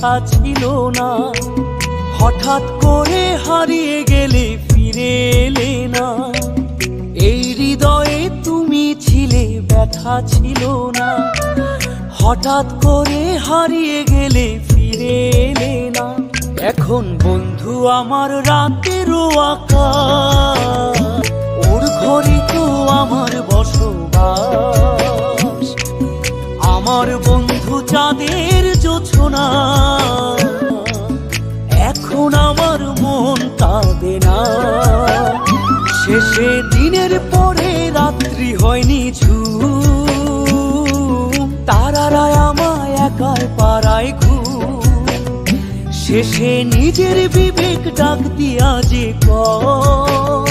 ব্যথা ছিল না। হঠাৎ করে হারিয়ে গেলে ফিরে এলে না। এই হৃদয়ে তুমি ছিলে, ব্যথা ছিল না। হঠাৎ করে হারিয়ে গেলে ফিরে এলে না। এখন বন্ধু আমার রাতেরও আকাশ, ওর ঘরে তো আমার বসবাস। আমার বন্ধু চাঁদের জোছনা, এখন আমার মন কাঁদে না। শেষে দিনের পরে রাত্রি হয়নি ঝুম, তারারা আমায় একাই পাড়ায় ঘুম। শেষে নিজের বিবেক ডাক দিয়া যে কয়,